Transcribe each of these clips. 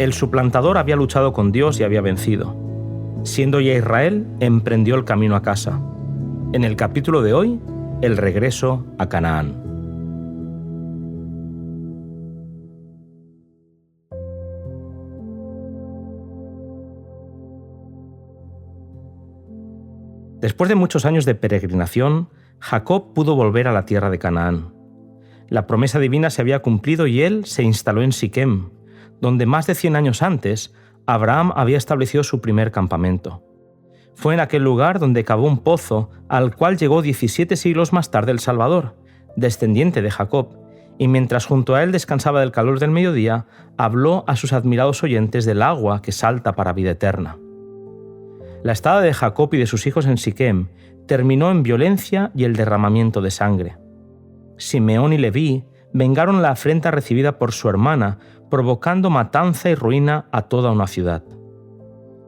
El suplantador había luchado con Dios y había vencido. Siendo ya Israel, emprendió el camino a casa. En el capítulo de hoy, el regreso a Canaán. Después de muchos años de peregrinación, Jacob pudo volver a la tierra de Canaán. La promesa divina se había cumplido y él se instaló en Siquem, donde más de 100 años antes, Abraham había establecido su primer campamento. Fue en aquel lugar donde cavó un pozo al cual llegó 17 siglos más tarde el Salvador, descendiente de Jacob, y mientras junto a él descansaba del calor del mediodía, habló a sus admirados oyentes del agua que salta para vida eterna. La estada de Jacob y de sus hijos en Siquem terminó en violencia y el derramamiento de sangre. Simeón y Leví vengaron la afrenta recibida por su hermana, provocando matanza y ruina a toda una ciudad.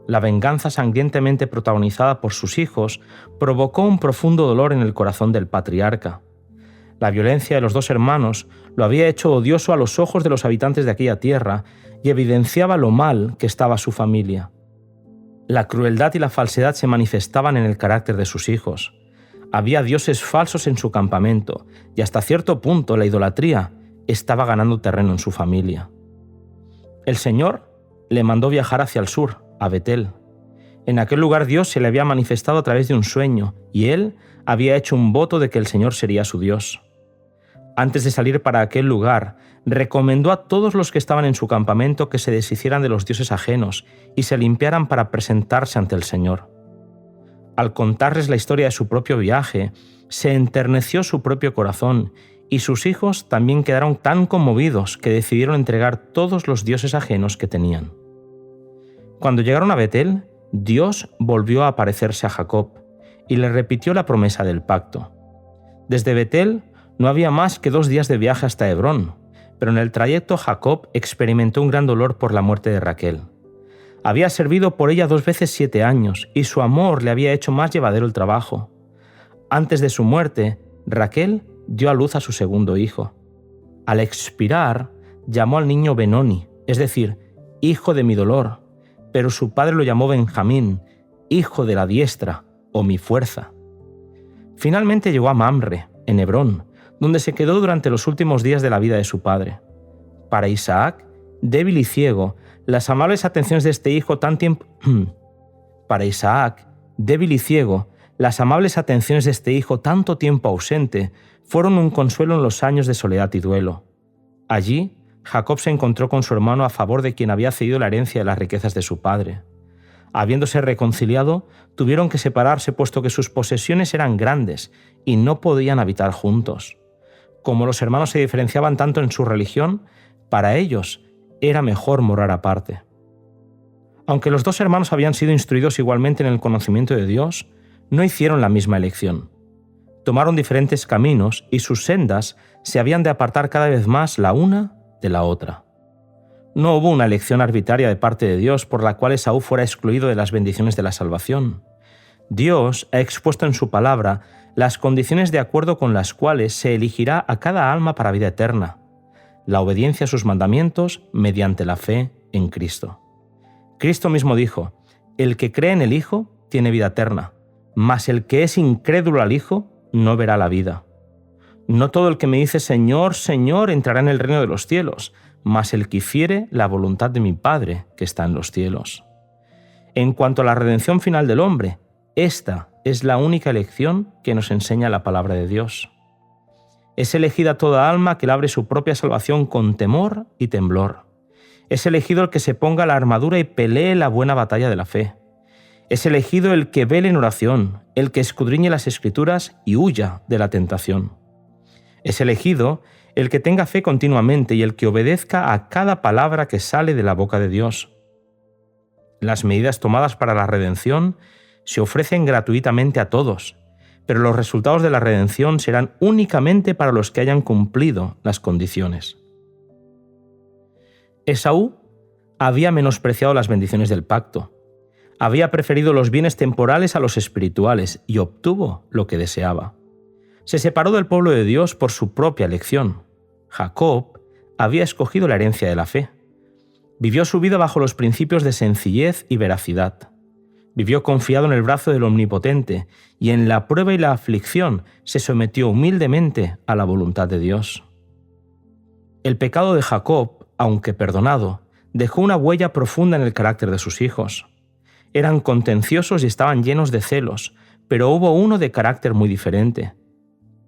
La venganza sangrientamente protagonizada por sus hijos provocó un profundo dolor en el corazón del patriarca. La violencia de los dos hermanos lo había hecho odioso a los ojos de los habitantes de aquella tierra y evidenciaba lo mal que estaba su familia. La crueldad y la falsedad se manifestaban en el carácter de sus hijos. Había dioses falsos en su campamento y hasta cierto punto la idolatría estaba ganando terreno en su familia. El Señor le mandó viajar hacia el sur, a Betel. En aquel lugar Dios se le había manifestado a través de un sueño y él había hecho un voto de que el Señor sería su Dios. Antes de salir para aquel lugar, recomendó a todos los que estaban en su campamento que se deshicieran de los dioses ajenos y se limpiaran para presentarse ante el Señor. Al contarles la historia de su propio viaje, se enterneció su propio corazón y sus hijos también quedaron tan conmovidos que decidieron entregar todos los dioses ajenos que tenían. Cuando llegaron a Betel, Dios volvió a aparecerse a Jacob y le repitió la promesa del pacto. Desde Betel no había más que 2 días de viaje hasta Hebrón, pero en el trayecto Jacob experimentó un gran dolor por la muerte de Raquel. Había servido por ella 2 veces 7 años y su amor le había hecho más llevadero el trabajo. Antes de su muerte, Raquel dio a luz a su segundo hijo. Al expirar, llamó al niño Benoni, es decir, hijo de mi dolor, pero su padre lo llamó Benjamín, hijo de la diestra o mi fuerza. Finalmente llegó a Mamre, en Hebrón, donde se quedó durante los últimos días de la vida de su padre. Para Isaac, débil y ciego, las amables atenciones de este hijo tanto tiempo ausente fueron un consuelo en los años de soledad y duelo. Allí, Jacob se encontró con su hermano a favor de quien había cedido la herencia de las riquezas de su padre. Habiéndose reconciliado, tuvieron que separarse puesto que sus posesiones eran grandes y no podían habitar juntos. Como los hermanos se diferenciaban tanto en su religión, para ellos era mejor morar aparte. Aunque los 2 hermanos habían sido instruidos igualmente en el conocimiento de Dios, no hicieron la misma elección. Tomaron diferentes caminos y sus sendas se habían de apartar cada vez más la una de la otra. No hubo una elección arbitraria de parte de Dios por la cual Esaú fuera excluido de las bendiciones de la salvación. Dios ha expuesto en su palabra las condiciones de acuerdo con las cuales se elegirá a cada alma para vida eterna: la obediencia a sus mandamientos mediante la fe en Cristo. Cristo mismo dijo: el que cree en el Hijo tiene vida eterna, mas el que es incrédulo al Hijo no verá la vida. No todo el que me dice Señor, Señor entrará en el reino de los cielos, mas el que hiciere la voluntad de mi Padre que está en los cielos. En cuanto a la redención final del hombre, esta es la única elección que nos enseña la palabra de Dios. Es elegida toda alma que labre su propia salvación con temor y temblor. Es elegido el que se ponga la armadura y pelee la buena batalla de la fe. Es elegido el que vele en oración, el que escudriñe las Escrituras y huya de la tentación. Es elegido el que tenga fe continuamente y el que obedezca a cada palabra que sale de la boca de Dios. Las medidas tomadas para la redención se ofrecen gratuitamente a todos, pero los resultados de la redención serán únicamente para los que hayan cumplido las condiciones. Esaú había menospreciado las bendiciones del pacto. Había preferido los bienes temporales a los espirituales y obtuvo lo que deseaba. Se separó del pueblo de Dios por su propia elección. Jacob había escogido la herencia de la fe. Vivió su vida bajo los principios de sencillez y veracidad. Vivió confiado en el brazo del Omnipotente y en la prueba y la aflicción se sometió humildemente a la voluntad de Dios. El pecado de Jacob, aunque perdonado, dejó una huella profunda en el carácter de sus hijos. Eran contenciosos y estaban llenos de celos, pero hubo uno de carácter muy diferente.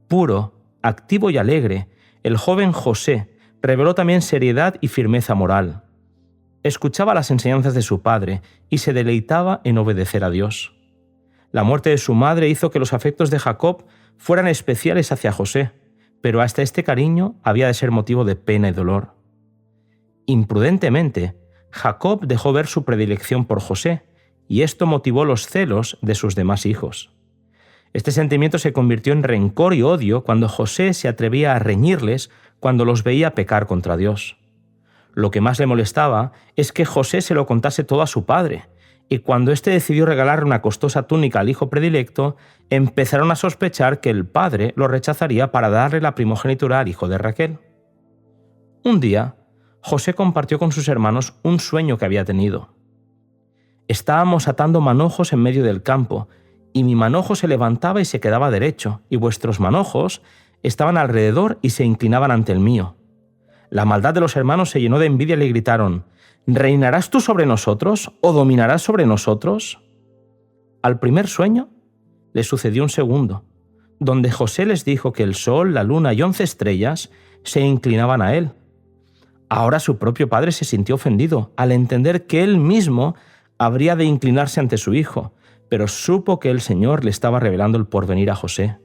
Puro, activo y alegre, el joven José reveló también seriedad y firmeza moral. Escuchaba las enseñanzas de su padre y se deleitaba en obedecer a Dios. La muerte de su madre hizo que los afectos de Jacob fueran especiales hacia José, pero hasta este cariño había de ser motivo de pena y dolor. Imprudentemente, Jacob dejó ver su predilección por José, y esto motivó los celos de sus demás hijos. Este sentimiento se convirtió en rencor y odio cuando José se atrevía a reñirles cuando los veía pecar contra Dios. Lo que más le molestaba es que José se lo contase todo a su padre, y cuando éste decidió regalarle una costosa túnica al hijo predilecto, empezaron a sospechar que el padre lo rechazaría para darle la primogenitura al hijo de Raquel. Un día, José compartió con sus hermanos un sueño que había tenido. Estábamos atando manojos en medio del campo, y mi manojo se levantaba y se quedaba derecho, y vuestros manojos estaban alrededor y se inclinaban ante el mío. La maldad de los hermanos se llenó de envidia y le gritaron: ¿Reinarás tú sobre nosotros o dominarás sobre nosotros? Al primer sueño le sucedió un segundo, donde José les dijo que el sol, la luna y 11 estrellas se inclinaban a él. Ahora su propio padre se sintió ofendido al entender que él mismo habría de inclinarse ante su hijo, pero supo que el Señor le estaba revelando el porvenir a José.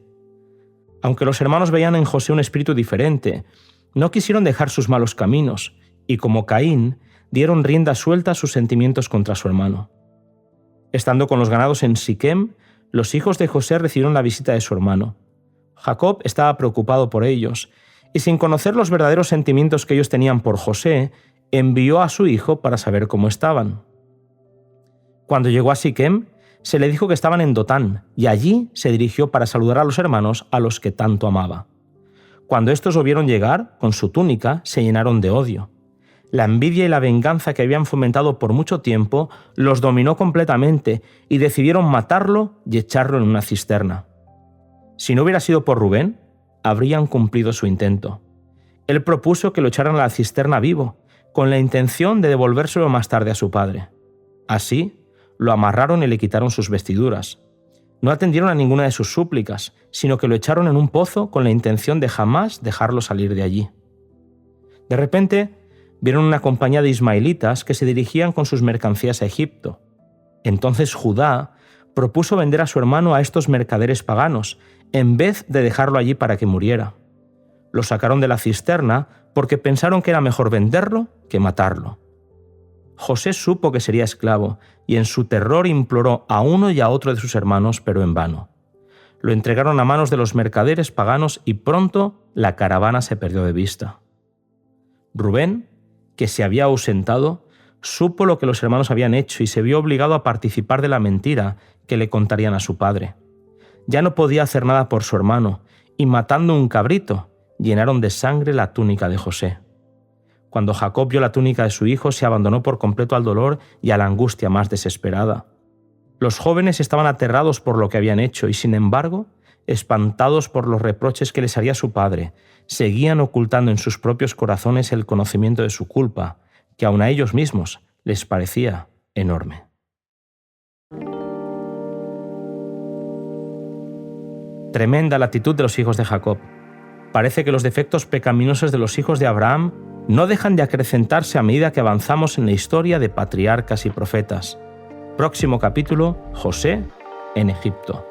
Aunque los hermanos veían en José un espíritu diferente, no quisieron dejar sus malos caminos, y como Caín, dieron rienda suelta a sus sentimientos contra su hermano. Estando con los ganados en Siquem, los hijos de José recibieron la visita de su hermano. Jacob estaba preocupado por ellos, y sin conocer los verdaderos sentimientos que ellos tenían por José, envió a su hijo para saber cómo estaban. Cuando llegó a Siquem, se le dijo que estaban en Dotán, y allí se dirigió para saludar a los hermanos a los que tanto amaba. Cuando estos lo vieron llegar, con su túnica, se llenaron de odio. La envidia y la venganza que habían fomentado por mucho tiempo los dominó completamente y decidieron matarlo y echarlo en una cisterna. Si no hubiera sido por Rubén, habrían cumplido su intento. Él propuso que lo echaran a la cisterna vivo, con la intención de devolvérselo más tarde a su padre. Así, lo amarraron y le quitaron sus vestiduras. No atendieron a ninguna de sus súplicas, sino que lo echaron en un pozo con la intención de jamás dejarlo salir de allí. De repente, vieron una compañía de ismaelitas que se dirigían con sus mercancías a Egipto. Entonces Judá propuso vender a su hermano a estos mercaderes paganos, en vez de dejarlo allí para que muriera. Lo sacaron de la cisterna porque pensaron que era mejor venderlo que matarlo. José supo que sería esclavo y en su terror imploró a uno y a otro de sus hermanos, pero en vano. Lo entregaron a manos de los mercaderes paganos y pronto la caravana se perdió de vista. Rubén, que se había ausentado, supo lo que los hermanos habían hecho y se vio obligado a participar de la mentira que le contarían a su padre. Ya no podía hacer nada por su hermano y matando un cabrito, llenaron de sangre la túnica de José. Cuando Jacob vio la túnica de su hijo, se abandonó por completo al dolor y a la angustia más desesperada. Los jóvenes estaban aterrados por lo que habían hecho y, sin embargo, espantados por los reproches que les haría su padre, seguían ocultando en sus propios corazones el conocimiento de su culpa, que aun a ellos mismos les parecía enorme. Tremenda la actitud de los hijos de Jacob. Parece que los defectos pecaminosos de los hijos de Abraham no dejan de acrecentarse a medida que avanzamos en la historia de patriarcas y profetas. Próximo capítulo: José en Egipto.